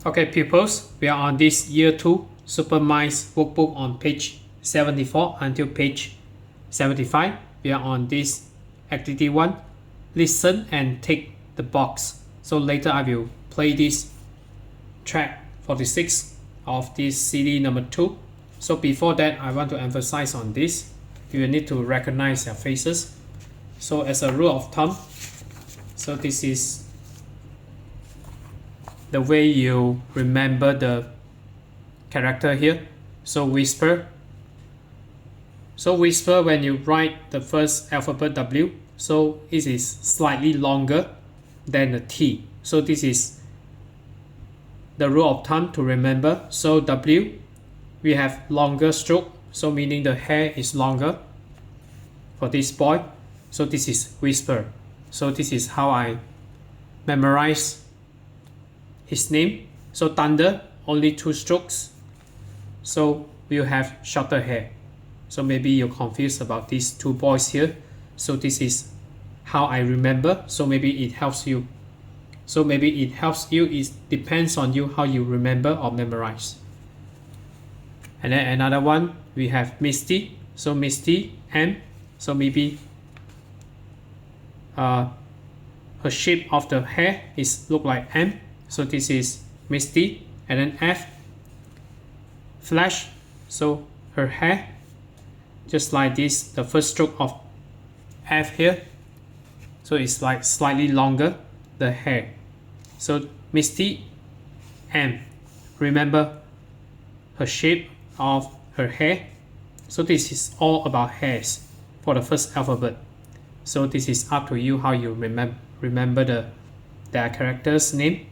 Okay, pupils, we are on this Year 2 Super Minds Workbook on page 74 until page 75. We are on this activity 1. Listen and tick the box. So later I will play this track 46 of this CD number 2. So before that, I want to emphasize on this. You need to recognize their faces. So as a rule of thumb, so this is the way you remember the character here. So whisper. So whisper, when you write the first alphabet W, so it is slightly longer than the T. So this is the rule of thumb to remember. So W, we have longer stroke, so meaning the hair is longer for this boy. So this is whisper. So this is how I memorize his name. So thunder, only 2 strokes. So we'll have shorter hair. So maybe you're confused about these 2 boys here. So this is how I remember. So maybe it helps you. So maybe it helps you. It depends on you how you remember or memorize. And then another one, we have Misty. So Misty, M. So maybe her shape of the hair is look like M. So this is Misty. And then F, Flash. So her hair, just like this, the first stroke of F here. So it's like slightly longer, the hair. So Misty, M. Remember her shape of her hair. So this is all about hairs for the first alphabet. So this is up to you how you remember their character's name.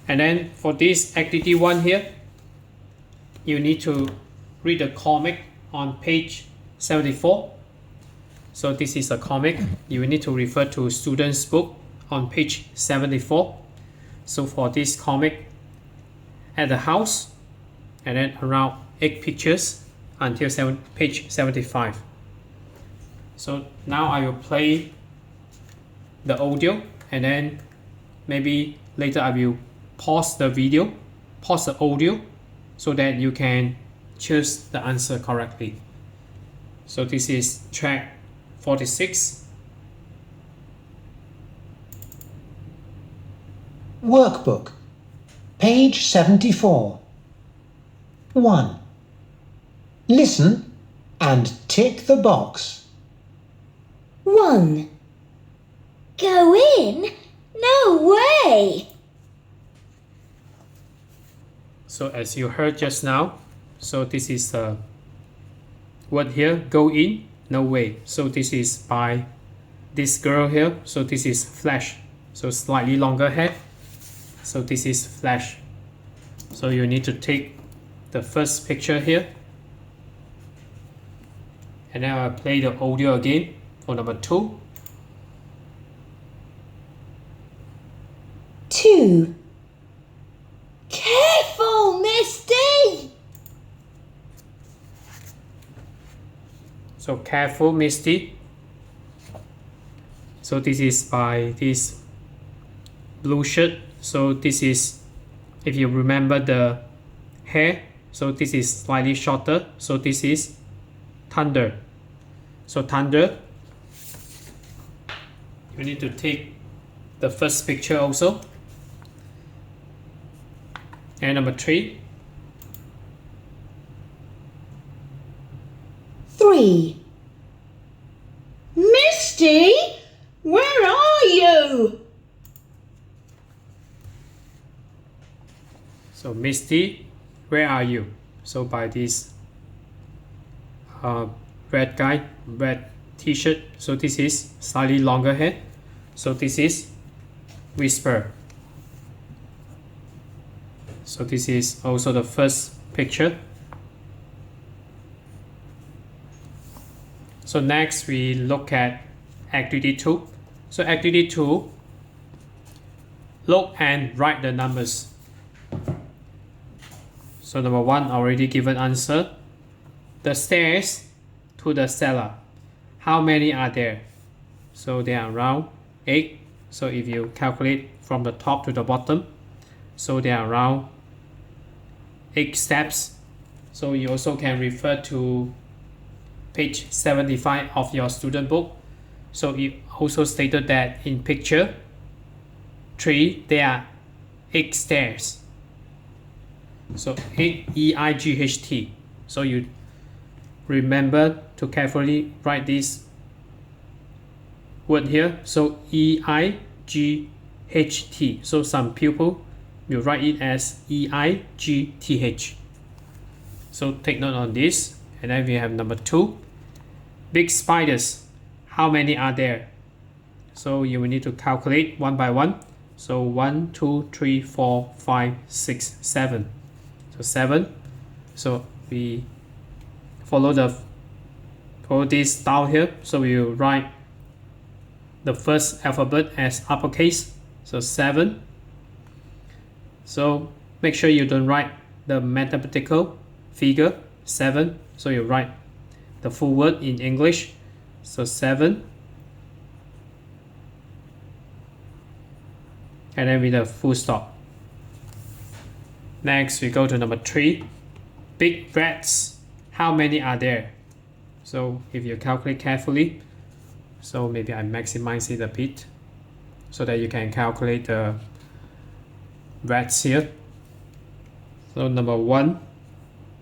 And then for this activity 1 here, you need to read the comic on page 74. So this is a comic. You need to refer to student's book on page 74. So for this comic, at the house, and then around 8 pictures until page 75. So now I will play the audio, and then maybe later I will pause the video, pause the audio, so that you can choose the answer correctly. So this is track 46. Workbook, page 74. 1. Listen and tick the box. 1. Go in? No way! So as you heard just now, so this is the word here, go in, no way. So this is by this girl here. So this is Flash. So slightly longer hair. So this is Flash. So you need to take the first picture here. And then I'll play the audio again for number 2. 2. Careful, Misty! So careful, Misty. So this is by this blue shirt. So this is, if you remember the hair, so this is slightly shorter. So this is thunder. So thunder, you need to take the first picture also. And number 3. 3. Misty, where are you? So Misty, where are you? So by this red guy, red t-shirt. So this is slightly longer hair. So this is whisper. So this is also the first picture. So next we look at activity 2. So activity 2, look and write the numbers. So number 1, already given answer. The stairs to the cellar. How many are there? So they are around 8. So if you calculate from the top to the bottom, So there are around 8 steps. So you also can refer to page 75 of your student book. So it also stated that in picture 3 there are 8 stairs. So 8 EIGHT. So you remember to carefully write this word here. So EIGHT. So some people will write it as EIGTH. So take note on this. And then we have number 2. Big spiders. How many are there? So you will need to calculate one by one. So 1, 2, 3, 4, 5, 6, 7. So 7. So we follow this style here. So we will write the first alphabet as uppercase. So 7. So make sure you don't write the mathematical figure 7. So you write the full word in English. So 7. And then with a full stop. Next we go to number 3. Big rats. How many are there? So if you calculate carefully, so maybe I maximize it a bit so that you can calculate the rats here. So number 1,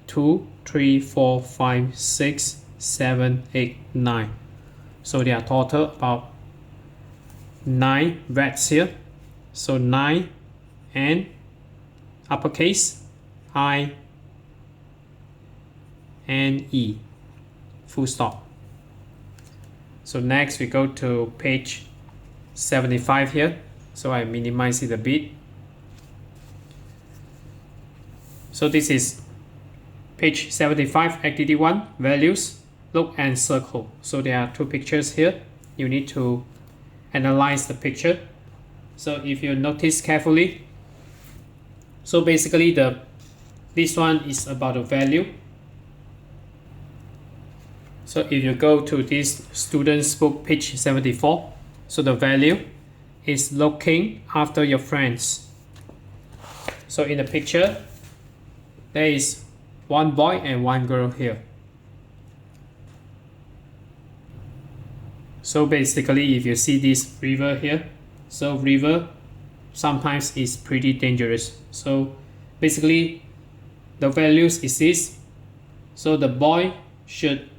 2, 3, 4, 5, 6, 7, 8, 9. So there are total about 9 rats here. So 9 and uppercase I and E, full stop. So next we go to page 75 here. So I minimize it a bit. So this is page 75, activity 1, values, look and circle. So there are 2 pictures here. You need to analyze the picture. So if you notice carefully, so basically this one is about the value. So if you go to this student's book, page 74, so the value is looking after your friends. So in the picture, there is one boy and one girl here. So basically, if you see this river here, so river sometimes is pretty dangerous. So basically, the values is this. So the boy should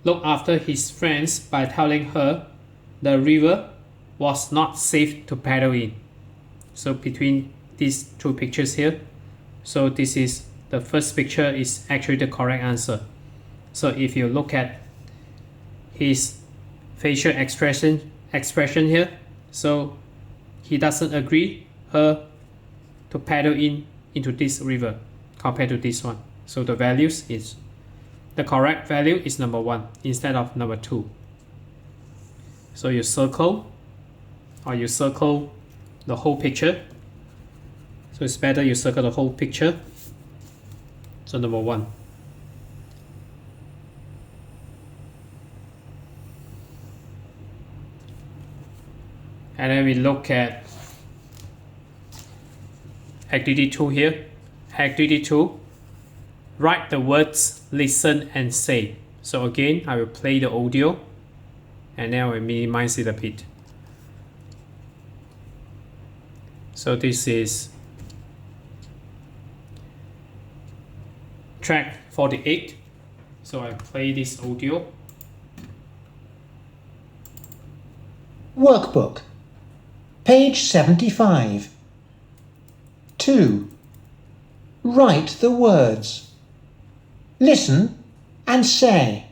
look after his friends by telling her the river was not safe to paddle in. So between these 2 pictures here, so this is the first picture is actually the correct answer. So if you look at his facial expression here, so he doesn't agree her to paddle into this river compared to this one. So the values is the correct value is number 1 instead of number 2. So you circle the whole picture. So it's better you circle the whole picture. So number 1. And then we look at activity 2 here. Activity 2, write the words listen and say. So again, I will play the audio and then I will minimize it a bit. So this is track 48. So I play this audio. Workbook, page 75. 2. Write the words. Listen and say.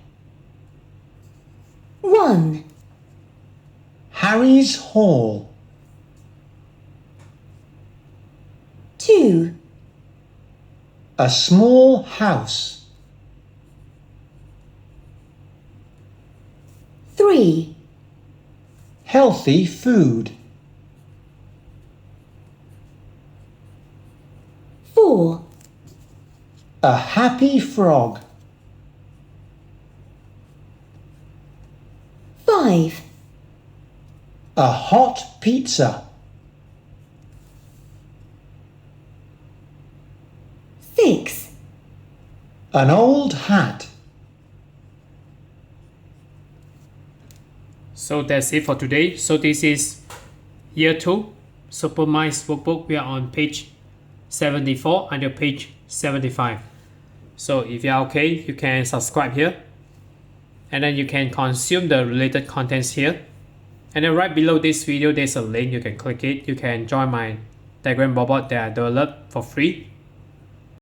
1, Harry's Hall. 2, A small house. 3, Healthy food. 4, A happy frog. 5, A hot pizza. 6, An old hat. So that's it for today. So this is Year 2 Super Minds Workbook. We are on page 74 until page 75. So if you are okay, you can subscribe here. And then you can consume the related contents here. And then right below this video, there's a link. You can click it. You can join my Telegram bot that I developed for free.